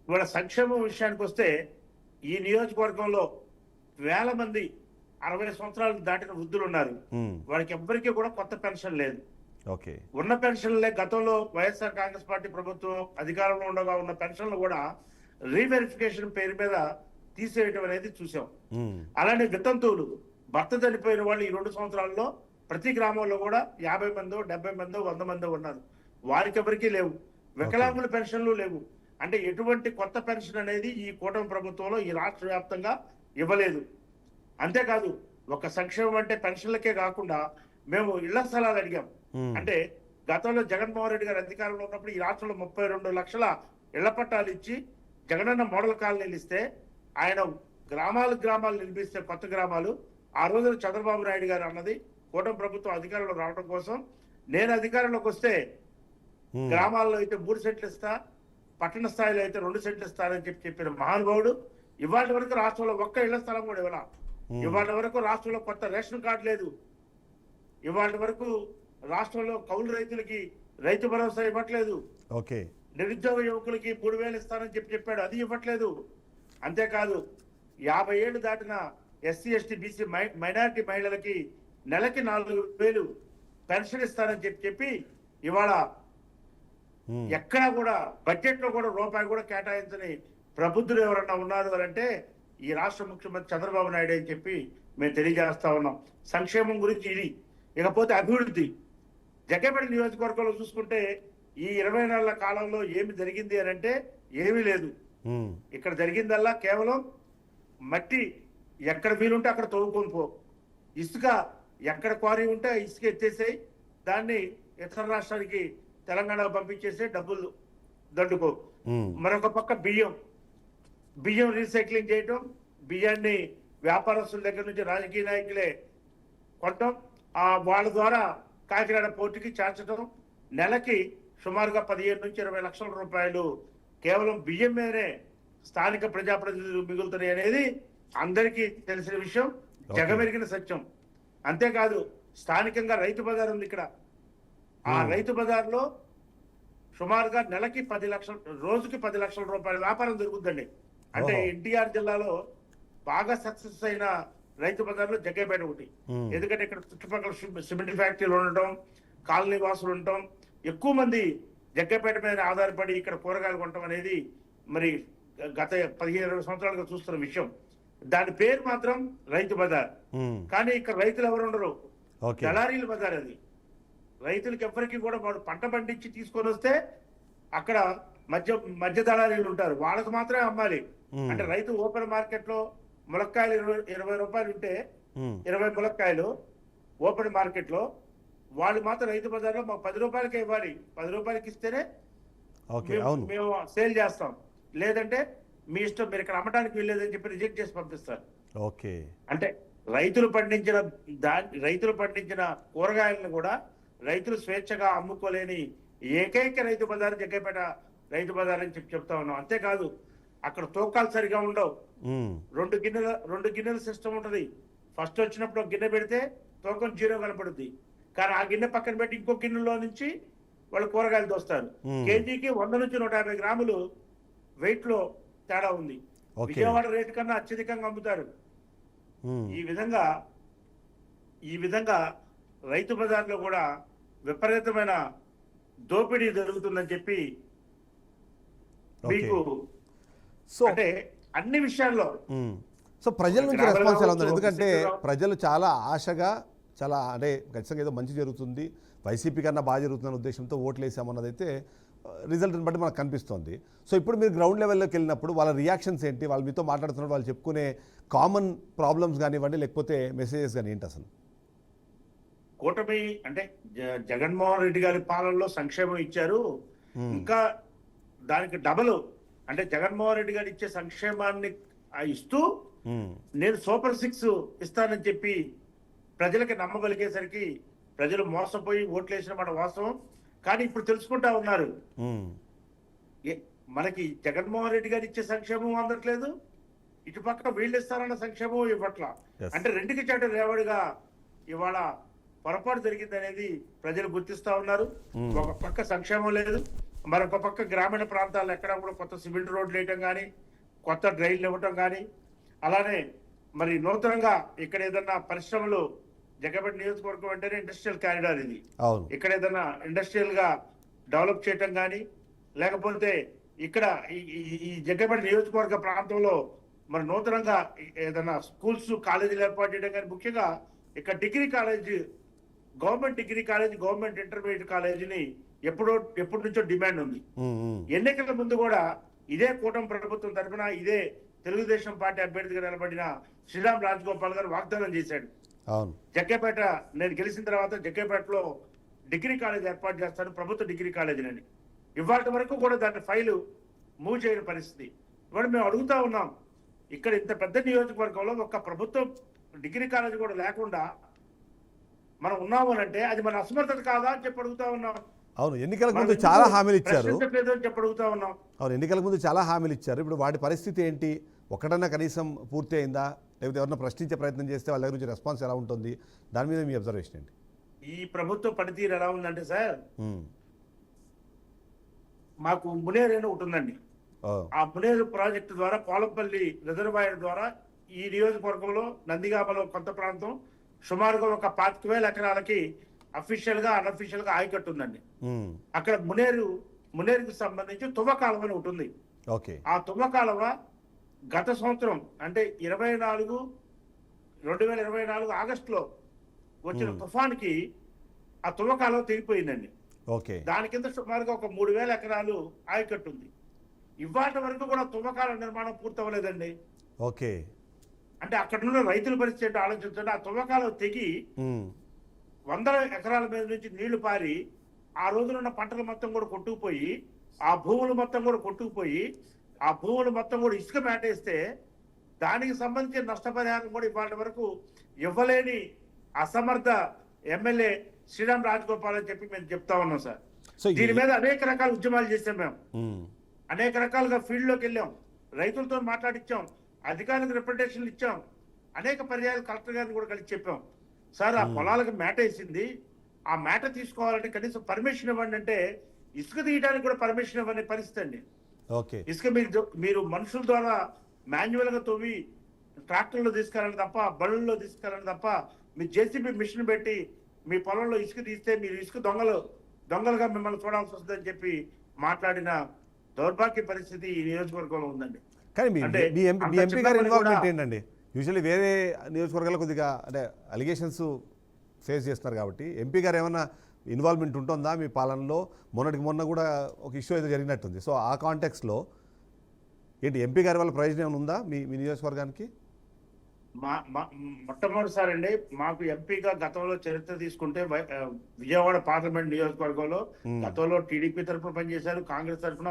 ఇవాళ సంక్షేమం విషయానికి వస్తే ఈ నియోజకవర్గంలో వేల మంది 60 సంవత్సరాలు దాటిన వృద్ధులు ఉన్నారు. వాళ్ళకి ఎవ్వరికీ కూడా కొత్త పెన్షన్ లేదు. ఉన్న పెన్షన్లే గతంలో వైఎస్ఆర్ కాంగ్రెస్ పార్టీ ప్రభుత్వం అధికారంలో ఉండగా ఉన్న పెన్షన్లు కూడా రీవెరిఫికేషన్ పేరు మీద తీసేయటం అనేది చూసాం. అలానే వితంతువులు, భర్త చనిపోయిన వాళ్ళు ఈ 2 సంవత్సరాల్లో ప్రతి గ్రామంలో కూడా 50 మందో 70 మందో 100 మందో ఉన్నారు. వారికి ఎవరికీ లేవు. వికలాంగుల పెన్షన్లు లేవు. అంటే ఎటువంటి కొత్త పెన్షన్ అనేది ఈ కూటమి ప్రభుత్వంలో ఈ రాష్ట్ర వ్యాప్తంగా ఇవ్వలేదు. అంతేకాదు ఒక సంక్షేమం అంటే పెన్షన్లకే కాకుండా మేము ఇళ్ల స్థలాలు అడిగాం. అంటే గతంలో జగన్మోహన్ రెడ్డి గారు అధికారంలో ఉన్నప్పుడు ఈ రాష్ట్రంలో 32 లక్షల ఇళ్ల పట్టాలు ఇచ్చి జగనన్న మోడల్ కాలనీలు ఇస్తే ఆయన గ్రామాలు నిర్మిస్తే కొత్త గ్రామాలు ఆ రోజున చంద్రబాబు నాయుడు గారు అన్నది కూటమి ప్రభుత్వం అధికారంలో రావడం కోసం నేను అధికారంలోకి వస్తే గ్రామాల్లో అయితే 3 సెంట్లు ఇస్తా, పట్టణ స్థాయిలో అయితే 2 సెంట్లు ఇస్తానని చెప్పిన మహానుభావుడు ఇవాళ వరకు రాష్ట్రంలో ఒక్క ఇళ్ల స్థలం కూడా ఇవ్వాల. ఇవాళ వరకు రాష్ట్రంలో కొత్త రేషన్ కార్డు లేదు. ఇవాళ వరకు రాష్ట్రంలో కౌలు రైతులకి రైతు భరోసా ఇవ్వట్లేదు. నిరుద్యోగ యువకులకి 3,000 ఇస్తానని చెప్పాడు, అది ఇవ్వట్లేదు. అంతేకాదు 50 ఏళ్లు దాటిన ఎస్సీ ఎస్టీ బీసీ మైనారిటీ మహిళలకి నెలకి 4,000 పెన్షన్ ఇస్తానని చెప్పి ఇవాళ ఎక్కడా కూడా బడ్జెట్ లో కూడా రూపాయి కూడా కేటాయించని ప్రబుద్ధులు ఎవరన్నా ఉన్నారు అంటే ఈ రాష్ట్ర ముఖ్యమంత్రి చంద్రబాబు నాయుడు అని చెప్పి మేము తెలియజేస్తా ఉన్నాం. సంక్షేమం గురించి ఇది. ఇకపోతే అభివృద్ధి, జగ్గైపేట నియోజకవర్గంలో చూసుకుంటే ఈ 20 నెలల కాలంలో ఏమి జరిగింది అని అంటే ఏమీ లేదు. ఇక్కడ జరిగిందల్లా కేవలం మట్టి ఎక్కడ వీలుంటే అక్కడ తవ్వుకొని పో, ఇసుక ఎక్కడ క్వారీ ఉంటే ఇసుక ఎత్తేసేయి, దాన్ని ఇతర రాష్ట్రానికి తెలంగాణకు పంపించేసి డబ్బులు దండుకో. మరొక పక్క బియ్యం రీసైక్లింగ్ చేయటం, బియ్యాన్ని వ్యాపారస్తుల దగ్గర నుంచి రాజకీయ నాయకులే కొట్టడం, వాళ్ళ ద్వారా కాకినాడ పోర్టుకి చేర్చడం, నెలకి సుమారుగా 15 నుంచి 20 లక్షల రూపాయలు కేవలం బియ్యం మీదనే స్థానిక ప్రజాప్రతినిధులు మిగులుతున్నాయి అనేది అందరికీ తెలిసిన విషయం, జగమెరిగిన సత్యం. అంతేకాదు స్థానికంగా రైతు బజార్ ఉంది ఇక్కడ. ఆ రైతు బజార్లో సుమారుగా నెలకి 10 లక్షల, రోజుకి 10 లక్షల రూపాయల వ్యాపారం జరుగుతుందండి. అంటే ఎన్టీఆర్ జిల్లాలో బాగా సక్సెస్ అయిన రైతు బజార్లో జగ్గైపేట ఒకటి. ఎందుకంటే ఇక్కడ చుట్టుపక్కల సిమెంట్ ఫ్యాక్టరీలు ఉండటం, కాలనీ వాసులు ఉండటం, ఎక్కువ మంది జగ్గైపేట మీద ఆధారపడి ఇక్కడ కూరగాయలు కొనటం అనేది మరి గత 15-20 సంవత్సరాలుగా చూస్తున్న విషయం. దాని పేరు మాత్రం రైతు బజార్, కానీ ఇక్కడ రైతులు ఎవరు ఉండరు, దళారీల బజార్ అది. రైతులకి ఎవరికి కూడా వాడు పంట పండించి తీసుకొని వస్తే అక్కడ మధ్య దళారీలు ఉంటారు, వాళ్ళకు మాత్రమే అమ్మాలి. అంటే రైతు ఓపెన్ మార్కెట్ లో ములక్కాయలు 20 రూపాయలు ఉంటే 20 ములక్కాయలు ఓపెన్ మార్కెట్ లో, వాళ్ళు మాత్రం రైతు బజార్లో మాకు 10 రూపాయలకే ఇవ్వాలి, 10 రూపాయలకి ఇస్తేనే మేము సేల్ చేస్తాం, లేదంటే మీ ఇష్టం, మీరు ఇక్కడ అమ్మటానికి వెళ్ళలేదని చెప్పి రిజెక్ట్ చేసి పంపిస్తారు. అంటే రైతులు పండించిన కూరగాయలను కూడా రైతులు స్వేచ్ఛగా అమ్ముకోలేని ఏకైక రైతు బజారు జగ్గైపేట రైతు బజార్ అని చెప్తా ఉన్నాం. అంతేకాదు అక్కడ తూకాలు సరిగా ఉండవు. ఉమ్, రెండు గిన్నెల సిస్టమ్ ఉంటుంది. ఫస్ట్ వచ్చినప్పుడు ఒక గిన్నె పెడితే తూకం 0 కనపడుద్ది. కానీ ఆ గిన్నె పక్కన పెట్టి ఇంకో గిన్నెలో నుంచి వాళ్ళు కూరగాయలు దోస్తారు. కేజీకి 100 నుంచి 150 గ్రాములు వెయిట్ లో తేడా ఉంది. ఓకే. విజయవాడ రేటు కన్నా అత్యధికంగా అమ్ముతారు. ఉమ్, ఈ విధంగా రైతు బజార్లో కూడా విపరీతమైన దోపిడీ జరుగుతుందని చెప్పి మీకు సో అంటే అన్ని విషయాల్లో సో ప్రజల నుంచి గ్రామాల్లో రెస్పాన్స్ ఎలా ఉంది? కావచ్చు, ఎందుకంటే సిటీలో- ప్రజలు చాలా ఆశగా చాలా అంటే ఖచ్చితంగా ఏదో మంచి జరుగుతుంది, వైసీపీ కన్నా బాగా జరుగుతుందన్న ఉద్దేశంతో ఓట్లు వేసామన్నది అయితే రిజల్ట్ని బట్టి మనకు కనిపిస్తోంది. సో ఇప్పుడు మీరు గ్రౌండ్ లెవెల్లోకి వెళ్ళినప్పుడు వాళ్ళ రియాక్షన్స్ ఏంటి, వాళ్ళు మీతో మాట్లాడుతున్నప్పుడు వాళ్ళు చెప్పుకునే కామన్ ప్రాబ్లమ్స్ కానివ్వండి లేకపోతే మెసేజెస్ కానీ ఏంటి అసలు? కూటమి అంటే జగన్మోహన్ రెడ్డి గారి పాలనలో సంక్షేమం ఇచ్చారు. ఇంకా దానికి డబల్ అంటే జగన్మోహన్ రెడ్డి గారు ఇచ్చే సంక్షేమాన్ని ఇస్తూ నేను సూపర్ 6 ఇస్తానని చెప్పి ప్రజలకి నమ్మగలిగేసరికి ప్రజలు మోసపోయి ఓట్లేసిన మాట వాస్తవం. కానీ ఇప్పుడు తెలుసుకుంటా ఉన్నారు మనకి జగన్మోహన్ రెడ్డి గారు ఇచ్చే సంక్షేమం అందట్లేదు, ఇటుపక్క వీళ్ళు ఇస్తారన్న సంక్షేమం ఇవ్వట్ల. అంటే రెండుకి చాటు రేవడిగా ఇవాళ పొరపాటు జరిగింది అనేది ప్రజలు గుర్తిస్తా ఉన్నారు. ఒక పక్క సంక్షేమం లేదు, మరొక పక్క గ్రామీణ ప్రాంతాల్లో ఎక్కడా కూడా కొత్త సిమెంట్ రోడ్లు వేయటం కానీ కొత్త డ్రైన్లు ఇవ్వటం కానీ అలానే మరి నూతనంగా ఇక్కడ ఏదన్నా పరిశ్రమలు జగ్గైపేట నియోజకవర్గం అంటేనే ఇండస్ట్రియల్ కారిడార్ ఇది. ఇక్కడ ఏదైనా ఇండస్ట్రియల్ గా డెవలప్ చేయటం కానీ లేకపోతే ఇక్కడ ఈ జగ్గైపేట నియోజకవర్గ ప్రాంతంలో మరి నూతనంగా ఏదైనా స్కూల్స్ కాలేజీలు ఏర్పాటు చేయడం కానీ ముఖ్యంగా ఇక్కడ degree college government degree college government intermediate కాలేజీని ఎప్పటి నుంచో డిమాండ్ ఉంది. ఎన్నికల ముందు కూడా ఇదే కూటమి ప్రభుత్వం తరఫున ఇదే తెలుగుదేశం పార్టీ అభ్యర్థిగా నిలబడిన శ్రీరామ్ రాజగోపాల్ గారు వాగ్దానం చేశాడు. జగ్గైపేట నేను గెలిచిన తర్వాత జగ్గైపేటలో డిగ్రీ కాలేజ్ ఏర్పాటు చేస్తాను, ప్రభుత్వ డిగ్రీ కాలేజీని. ఇవాళ వరకు కూడా దాని ఫైలు మూవ్ చేయని పరిస్థితి. ఇవాళ మేము అడుగుతా ఉన్నాం, ఇక్కడ ఇంత పెద్ద నియోజకవర్గంలో ఒక ప్రభుత్వ డిగ్రీ కాలేజ్ కూడా లేకుండా మనం ఉన్నాము అంటే అది మన అసమర్థత కాదా అని చెప్పి అడుగుతా ఉన్నాం. అవును, ఎన్నికలకు ముందు చాలా హామీలు ఇచ్చారు. చెప్పి అడుగుతా ఉన్నాం. అవును, ఎన్నికలకు ముందు చాలా హామీలు ఇచ్చారు. ఇప్పుడు వాటి పరిస్థితి ఏంటి? ఒకటన్నా కనీసం పూర్తి అయిందా? లేకపోతే ఎవరైనా ప్రశ్నించే ప్రయత్నం చేస్తే వాళ్ళ దగ్గర నుంచి రెస్పాన్స్ ఎలా ఉంటుంది? దాని మీద మీ అబ్జర్వేషన్ ఏంటి? ఈ ప్రభుత్వ పనితీరు ఎలా ఉందంటే సార్, మాకు మునేరు అని ఒకటి ఉందండి. ఆ మునేరు ప్రాజెక్టు ద్వారా పోలంపల్లి రిజర్వాయర్ ద్వారా ఈ నియోజకవర్గంలో నందిగామలో కొంత ప్రాంతం సుమారుగా ఒక 25,000 ఎకరాలకి అఫీషియల్ గా అన్అఫీషియల్ గా ఆయకట్టు ఉందండి. అక్కడ మునేరుకి సంబంధించి తువ్వకాలువ అని ఉంటుంది. ఆ తువ్వకాలువ గత సంవత్సరం అంటే 2024 ఆగస్టులో వచ్చిన తుఫాన్కి ఆ తువ్వకాలువ తెగిపోయిందండి. దాని కింద సుమారుగా ఒక 3,000 ఎకరాలు ఆయకట్టు ఉంది. ఇవాటి వరకు కూడా తువ్వకాల నిర్మాణం పూర్తవలేదండి. అంటే అక్కడ ఉన్న రైతుల పరిస్థితి ఆలోచించండి. ఆ తువ్వకాలువ తెగి 100 ఎకరాల మీద నుంచి నీళ్లు పారి ఆ రోజునున్న పంటలు మొత్తం కూడా కొట్టుకుపోయి ఆ భూములు మొత్తం కూడా కొట్టుకుపోయి ఆ భూములు మొత్తం కూడా ఇసుక మేటేస్తే దానికి సంబంధించిన నష్టపరిహారం కూడా ఇవాళ వరకు ఇవ్వలేని అసమర్థ ఎమ్మెల్యే శ్రీరామ్ రాజగోపాల్ అని చెప్పి మేము చెప్తా ఉన్నాం సార్. దీని మీద అనేక రకాల ఉద్యమాలు చేసాం మేము, అనేక రకాలుగా ఫీల్డ్ లోకి వెళ్ళాం, రైతులతో మాట్లాడిచ్చాం, అధికారులకు రిప్రజెంటేషన్లు ఇచ్చాం, అనేక పర్యాయాలు కలెక్టర్ గారిని కూడా కలిసి చెప్పాం. సార్ ఆ పొలాలకు మేట వేసింది, ఆ మేట తీసుకోవాలంటే కనీసం పర్మిషన్ ఇవ్వండి అంటే ఇసుక తీయడానికి కూడా పర్మిషన్ ఇవ్వని పరిస్థితి అండి. ఇసుక మీరు మనుషుల ద్వారా మాన్యువల్ గా తవ్వి ట్రాక్టర్లో తీసుకెళ్ళండి తప్ప బళ్ళల్లో తీసుకెళ్ళండి తప్ప మీ జేసీబీ మిషన్ పెట్టి మీ పొలంలో ఇసుక తీస్తే మీరు ఇసుక దొంగలుగా మిమ్మల్ని చూడాల్సి వస్తుందని చెప్పి మాట్లాడిన దౌర్భాగ్య పరిస్థితి ఈ నియోజకవర్గంలో ఉందండి. కానీ మీ ఎంపీ గారి ఇన్వాల్వ్మెంట్ ఏంటండి? యూజువల్లీ వేరే నియోజకవర్గాలు కొద్దిగా అంటే అలిగేషన్స్ ఫేస్ చేస్తున్నారు కాబట్టి ఎంపీ గారు ఏమన్నా ఇన్వాల్వ్మెంట్ ఉంటుందా మీ పాలనలో? మొన్న కూడా ఒక ఇష్యూ అయితే జరిగినట్టుంది. సో ఆ కాంటెక్స్లో ఏంటి ఎంపీ గారి వల్ల ప్రయోజనం ఏమైనా ఉందా మీ నియోజకవర్గానికి? మొట్టమొదటిసారి అండి మాకు ఎంపీగా గతంలో చరిత్ర తీసుకుంటే విజయవాడ పార్లమెంట్ నియోజకవర్గంలో గతంలో టీడీపీ తరఫున పనిచేశారు, కాంగ్రెస్ తరఫున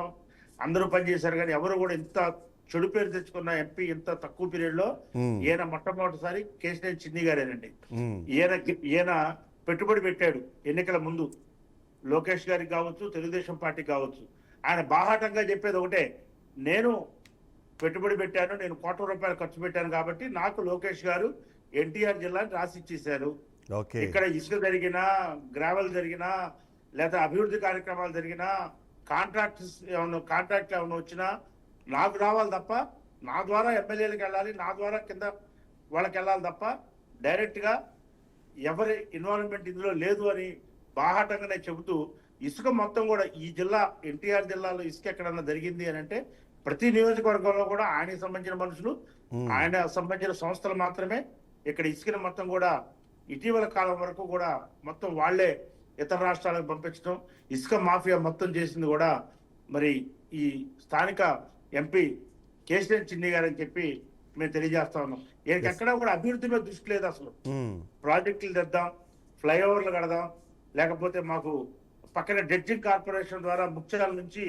అందరూ పనిచేశారు, కానీ ఎవరు కూడా ఇంత చెడు పేరు తెచ్చుకున్న ఎంపీ ఇంత తక్కువ పీరియడ్ లో ఈయన మొట్టమొదటిసారి కేశినేని చిన్ని గారేనండి. ఈయన పెట్టుబడి పెట్టాడు ఎన్నికల ముందు, లోకేష్ గారికి కావచ్చు, తెలుగుదేశం పార్టీకి కావచ్చు. ఆయన బాహాటంగా చెప్పేది ఒకటే, నేను పెట్టుబడి పెట్టాను, నేను ₹1,00,00,000 ఖర్చు పెట్టాను కాబట్టి నాకు లోకేష్ గారు ఎన్టీఆర్ జిల్లాని రాసి ఇచ్చేశారు. ఇక్కడ ఇసుక జరిగినా, గ్రావెల్ జరిగినా, లేదా అభివృద్ధి కార్యక్రమాలు జరిగినా, కాంట్రాక్ట్ ఏమైనా వచ్చినా నాకు రావాలి తప్ప, నా ద్వారా ఎమ్మెల్యేలకు వెళ్ళాలి, నా ద్వారా కింద వాళ్ళకి వెళ్ళాలి తప్ప డైరెక్ట్ గా ఎవరి ఇన్వాల్వ్మెంట్ ఇందులో లేదు అని బాహాటంగానే చెబుతూ, ఇసుక మొత్తం కూడా ఈ జిల్లా ఎన్టీఆర్ జిల్లాలో ఇసుక ఎక్కడన్నా జరిగింది అని అంటే ప్రతి నియోజకవర్గంలో కూడా ఆయనకి సంబంధించిన మనుషులు, ఆయన సంబంధించిన సంస్థలు మాత్రమే ఇక్కడ ఇసుకని మొత్తం కూడా ఇటీవల కాలం వరకు కూడా మొత్తం వాళ్లే ఇతర రాష్ట్రాలకు పంపించడం, ఇసుక మాఫియా మొత్తం చేసింది కూడా మరి ఈ స్థానిక ఎంపీ కేశినేని చిన్ని గారు అని చెప్పి మేము తెలియజేస్తా ఉన్నాం. ఈయనకి ఎక్కడా కూడా అభివృద్ధి మీద దృష్టి లేదు అసలు. ప్రాజెక్టులు తెద్దాం, ఫ్లైఓవర్లు కడదాం, లేకపోతే మాకు పక్కన డ్రెడ్జింగ్ కార్పొరేషన్ ద్వారా ముఖ్యాల నుంచి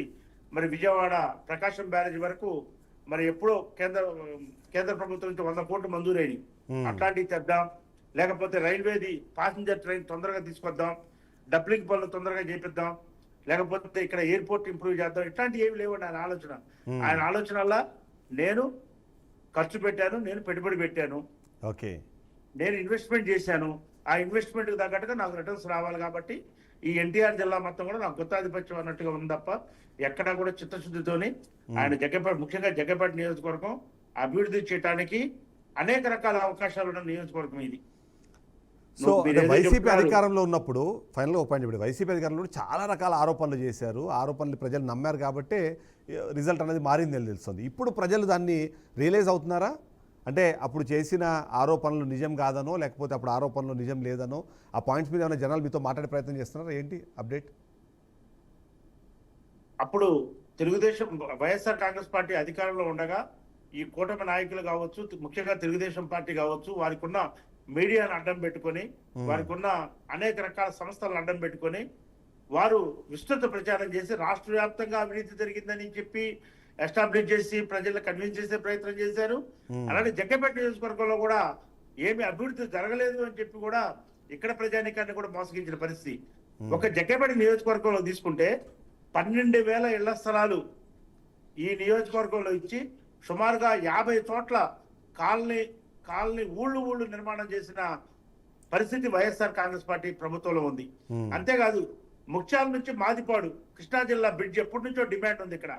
మరి విజయవాడ ప్రకాశం బ్యారేజ్ వరకు మరి ఎప్పుడో కేంద్ర ప్రభుత్వం నుంచి 100 కోట్లు మంజూరైనవి, అట్లాంటివి తెద్దాం, లేకపోతే రైల్వేది ప్యాసింజర్ ట్రైన్ తొందరగా తీసుకొద్దాం, డబ్లింగ్ పనులు తొందరగా చేపిద్దాం, లేకపోతే ఇక్కడ ఎయిర్పోర్ట్ ఇంప్రూవ్ చేద్దాం, ఇట్లాంటివి ఏమి లేవండి ఆయన ఆలోచన. ఆయన ఆలోచన వల్ల నేను ఖర్చు పెట్టాను, నేను పెట్టుబడి పెట్టాను, నేను ఇన్వెస్ట్మెంట్ చేశాను, ఆ ఇన్వెస్ట్మెంట్ కి తగ్గట్టుగా నాకు రిటర్న్స్ రావాలి కాబట్టి ఈ ఎన్టీఆర్ జిల్లా మొత్తం కూడా నాకు గుత్తాధిపత్యం అన్నట్టుగా ఉంది తప్ప ఎక్కడా కూడా చిత్తశుద్ధితోని ఆయన జగ్గపేట, ముఖ్యంగా జగ్గపేట నియోజకవర్గం అభివృద్ధి చేయడానికి అనేక రకాల అవకాశాలు ఉన్న నియోజకవర్గం ఇది. సో వైసీపీ అధికారంలో ఉన్నప్పుడు ఫైనల్గా ఒక పాయింట్, ఇప్పుడు వైసీపీ అధికారంలో చాలా రకాల ఆరోపణలు చేశారు, ఆరోపణలు ప్రజలు నమ్మారు కాబట్టి రిజల్ట్ అనేది మారిందని తెలుస్తుంది. ఇప్పుడు ప్రజలు దాన్ని రియలైజ్ అవుతున్నారా? అంటే అప్పుడు చేసిన ఆరోపణలు నిజం కాదనో, లేకపోతే అప్పుడు ఆరోపణలు నిజం లేదనో, ఆ పాయింట్స్ మీద ఏమైనా జనాలు మీతో మాట్లాడే ప్రయత్నం చేస్తున్నారా? ఏంటి అప్డేట్? అప్పుడు తెలుగుదేశం, వైఎస్ఆర్ కాంగ్రెస్ పార్టీ అధికారంలో ఉండగా ఈ కూటమి నాయకులు కావచ్చు, ముఖ్యంగా తెలుగుదేశం పార్టీ కావచ్చు, వారికి ఉన్న మీడియాను అడ్డం పెట్టుకొని, వారికి ఉన్న అనేక రకాల సంస్థలను అడ్డం పెట్టుకొని వారు విస్తృత ప్రచారం చేసి రాష్ట్ర వ్యాప్తంగా అవినీతి జరిగిందని చెప్పి ఎస్టాబ్లిష్ చేసి ప్రజలను కన్విన్స్ చేసే ప్రయత్నం చేశారు. అలాగే జగ్గపేట నియోజకవర్గంలో కూడా ఏమి అభివృద్ధి జరగలేదు అని చెప్పి కూడా ఇక్కడ ప్రజానీకాన్ని కూడా మోసగించిన పరిస్థితి. ఒక జగ్గపేట నియోజకవర్గంలో తీసుకుంటే 12,000 ఇళ్ల స్థలాలు ఈ నియోజకవర్గంలో ఇచ్చి సుమారుగా 50 చోట్ల కాలనీ ఊళ్ళు నిర్మాణం చేసిన పరిస్థితి వైఎస్ఆర్ కాంగ్రెస్ పార్టీ ప్రభుత్వంలో ఉంది. అంతేకాదు ముఖ్యాల నుంచి మాదిపాడు కృష్ణా జిల్లా బ్రిడ్జ్ ఎప్పటి నుంచో డిమాండ్ ఉంది ఇక్కడ.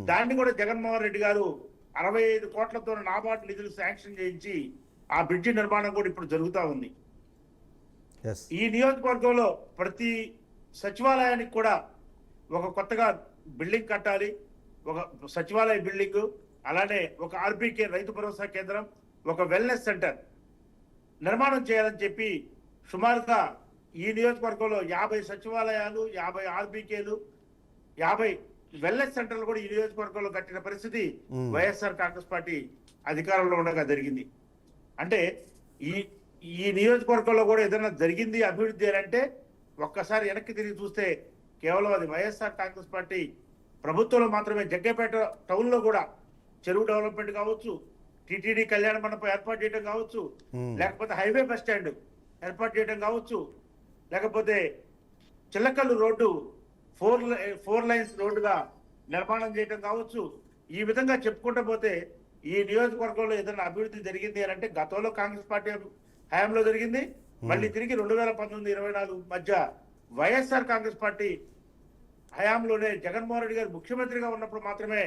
దాన్ని కూడా జగన్మోహన్ రెడ్డి గారు 65 కోట్లతో నాబార్డు నిధులు శాంక్షన్ చేయించి ఆ బ్రిడ్జి నిర్మాణం కూడా ఇప్పుడు జరుగుతూ ఉంది. ఈ నియోజకవర్గంలో ప్రతి సచివాలయానికి కూడా ఒక కొత్తగా బిల్డింగ్ కట్టాలి, ఒక సచివాలయ బిల్డింగ్, అలానే ఒక ఆర్బీకే రైతు భరోసా కేంద్రం, ఒక వెల్నెస్ సెంటర్ నిర్మాణం చేయాలని చెప్పి సుమారుగా ఈ నియోజకవర్గంలో 50 సచివాలయాలు, 50 ఆర్బీకేలు, 50 వెల్నెస్ సెంటర్లు కూడా ఈ నియోజకవర్గంలో కట్టిన పరిస్థితి వైఎస్ఆర్ కాంగ్రెస్ పార్టీ అధికారంలో ఉండగా జరిగింది. అంటే ఈ నియోజకవర్గంలో కూడా ఏదైనా జరిగింది అభివృద్ధి అని అంటే ఒక్కసారి వెనక్కి తిరిగి చూస్తే కేవలం అది వైఎస్ఆర్ కాంగ్రెస్ పార్టీ ప్రభుత్వంలో మాత్రమే. జగ్గపేట టౌన్ లో కూడా చెరువు డెవలప్మెంట్ కావచ్చు, టిటిడి కళ్యాణ మండపం ఏర్పాటు చేయడం కావచ్చు, లేకపోతే హైవే బస్ స్టాండ్ ఏర్పాటు చేయడం కావచ్చు, లేకపోతే చిల్లకల్లు రోడ్డు 4 లైన్స్ రోడ్డుగా నిర్మాణం చేయడం కావచ్చు. ఈ విధంగా చెప్పుకుంటూ పోతే ఈ నియోజకవర్గంలో ఏదైనా అభివృద్ధి జరిగింది అని అంటే గతంలో కాంగ్రెస్ పార్టీ హయాంలో జరిగింది, మళ్ళీ తిరిగి 2019-24 మధ్య వైఎస్ఆర్ కాంగ్రెస్ పార్టీ హయాంలోనే జగన్మోహన్ రెడ్డి గారు ముఖ్యమంత్రిగా ఉన్నప్పుడు మాత్రమే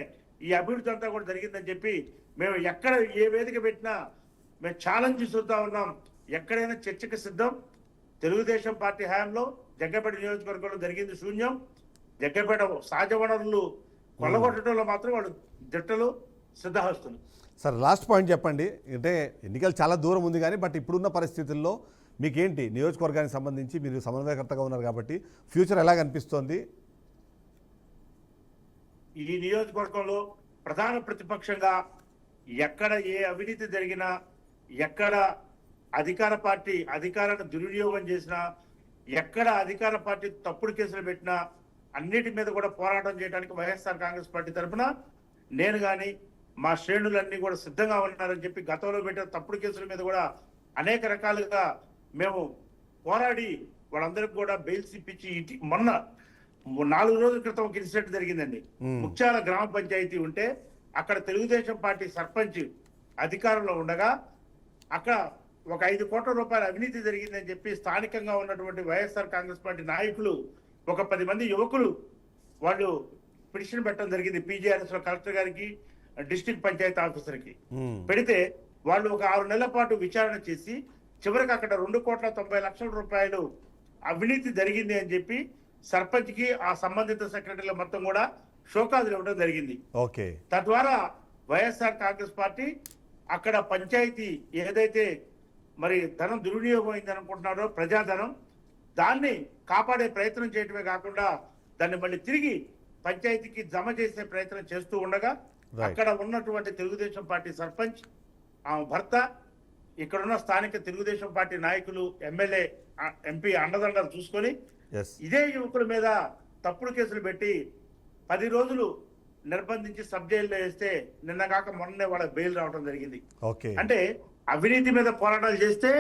ఈ అభివృద్ధి అంతా కూడా జరిగిందని చెప్పి మేము ఎక్కడ ఏ వేదిక పెట్టినా మేము ఛాలెంజ్ చూస్తూ ఉన్నాం. ఎక్కడైనా చర్చకు సిద్ధం. తెలుగుదేశం పార్టీ హయాంలో జగ్గపేట నియోజకవర్గంలో జరిగింది శూన్యం. జగ్గపేట సహజ వనరులు కొల్లగొట్టడంలో మాత్రం వాళ్ళు దిట్టలు సిద్ధహస్తులు. సార్ లాస్ట్ పాయింట్ చెప్పండి. అంటే ఎన్నికలు చాలా దూరం ఉంది కానీ బట్ ఇప్పుడున్న పరిస్థితుల్లో మీకేంటి నియోజకవర్గానికి సంబంధించి మీరు సమన్వయకర్తగా ఉన్నారు కాబట్టి ఫ్యూచర్ ఎలా కనిపిస్తోంది? ఈ నియోజకవర్గంలో ప్రధాన ప్రతిపక్షంగా ఎక్కడ ఏ అవినీతి జరిగినా, ఎక్కడ అధికార పార్టీ అధికారాన్ని దుర్వినియోగం చేసినా, ఎక్కడ అధికార పార్టీ తప్పుడు కేసులు పెట్టినా అన్నిటి మీద కూడా పోరాటం చేయడానికి వైఎస్ఆర్ కాంగ్రెస్ పార్టీ తరఫున నేను కానీ, మా శ్రేణులన్నీ కూడా సిద్ధంగా ఉన్నారని చెప్పి గతంలో పెట్టిన తప్పుడు కేసుల మీద కూడా అనేక రకాలుగా మేము పోరాడి వాళ్ళందరికీ కూడా బెయిల్స్ ఇప్పించి మొన్న 4 రోజుల క్రితం ఒక ఇన్సిడెంట్ జరిగిందండి. ముఖ్యాల గ్రామ పంచాయతీ ఉంటే అక్కడ తెలుగుదేశం పార్టీ సర్పంచ్ అధికారంలో ఉండగా అక్కడ ఒక 5 కోట్ల రూపాయల అవినీతి జరిగిందని చెప్పి స్థానికంగా ఉన్నటువంటి వైఎస్ఆర్ కాంగ్రెస్ పార్టీ నాయకులు ఒక 10 మంది యువకులు వాళ్ళు పిటిషన్ పెట్టడం జరిగింది పీజీఆర్ఎస్ లో కలెక్టర్ గారికి, డిస్ట్రిక్ట్ పంచాయతీ ఆఫీసర్కి పెడితే వాళ్ళు ఒక 6 నెలల పాటు విచారణ చేసి చివరికి అక్కడ 2,90,00,000 రూపాయలు అవినీతి జరిగింది అని చెప్పి సర్పంచ్కి ఆ సంబంధిత సెక్రటరీల మొత్తం కూడా షోకాజులు ఇవ్వడం జరిగింది. ఓకే. తద్వారా వైఎస్ఆర్ కాంగ్రెస్ పార్టీ అక్కడ పంచాయతీ ఏదైతే మరి ధనం దుర్వినియోగం అయింది అనుకుంటున్నారో ప్రజాధనం, దాన్ని కాపాడే ప్రయత్నం చేయడమే కాకుండా దాన్ని మళ్ళీ తిరిగి పంచాయతీకి జమ చేసే ప్రయత్నం చేస్తూ ఉండగా అక్కడ ఉన్నటువంటి తెలుగుదేశం పార్టీ సర్పంచ్, ఆ భర్త, ఇక్కడున్న స్థానిక తెలుగుదేశం పార్టీ నాయకులు, ఎమ్మెల్యే, ఎంపీ అండదండలు చూసుకొని ఇదే యువకుల మీద తప్పుడు కేసులు పెట్టి 10 రోజులు నిర్బంధించి సబ్ జైల్లో వేస్తే నిన్న కాక మొన్నే వాళ్ళ బెయిల్ రావడం జరిగింది. అంటే అవినీతి మీద పోరాటాలు చేస్తే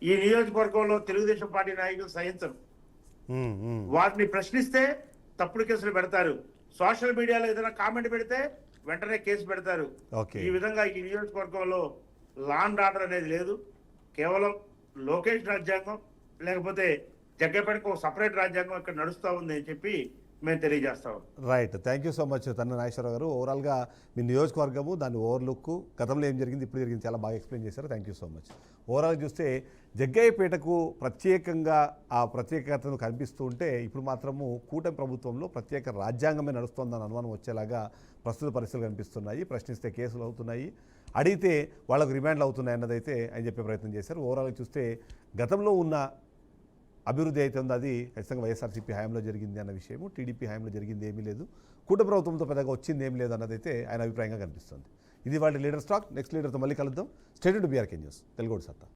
ఈ నియోజకవర్గంలో తెలుగుదేశం పార్టీ నాయకులు సహించరు. వాటిని ప్రశ్నిస్తే తప్పుడు కేసులు పెడతారు. సోషల్ మీడియాలో ఏదైనా కామెంట్ పెడితే వెంటనే కేసు పెడతారు. ఈ విధంగా ఈ నియోజకవర్గంలో లా అండ్ ఆర్డర్ అనేది లేదు. కేవలం లోకేష్ రాజ్యాంగం లేకపోతే జగ్గపేటకు ఒక సపరేట్ రాజ్యాంగం ఇక్కడ నడుస్తూ ఉంది అని చెప్పి మేము తెలియజేస్తాం. Right. Thank you so much తన్న నాగేశ్వరరావు గారు. ఓవరాల్గా మీ నియోజకవర్గము, దాని ఓవర్లుక్, గతంలో ఏం జరిగింది, ఇప్పుడు జరిగింది, చాలా బాగా ఎక్స్ప్లెయిన్ చేశారు. Thank you so much. ఓవరాల్గా చూస్తే జగ్గయ్యపేటకు ప్రత్యేకంగా ఆ ప్రత్యేకతను కనిపిస్తూ ఉంటే ఇప్పుడు మాత్రము కూటమి ప్రభుత్వంలో ప్రత్యేక రాజ్యాంగమే నడుస్తోందని అనుమానం వచ్చేలాగా ప్రస్తుత పరిస్థితులు కనిపిస్తున్నాయి. ప్రశ్నిస్తే కేసులు అవుతున్నాయి, అడిగితే వాళ్ళకు రిమాండ్లు అవుతున్నాయి అన్నదైతే ఆయన చెప్పే ప్రయత్నం చేశారు. ఓవరాల్గా చూస్తే గతంలో ఉన్న అభివృద్ధి అయితే ఉంది, అది ఖచ్చితంగా వైఎస్ఆర్సీపీ హయాంలో జరిగింది అన్న విషయము, టీడీపీ హయాంలో జరిగింది ఏమీ లేదు, కూటమి ప్రభుత్వంతో పెద్దగా వచ్చింది ఏమీ లేదు అన్నదైతే ఆయన అభిప్రాయంగా కనిపిస్తుంది. ఇది వాళ్ళ లీడర్ స్టాక్. నెక్స్ట్ లీడర్తో మళ్ళీ కలుద్దాం. State to BRK news, Telugu సత్తా.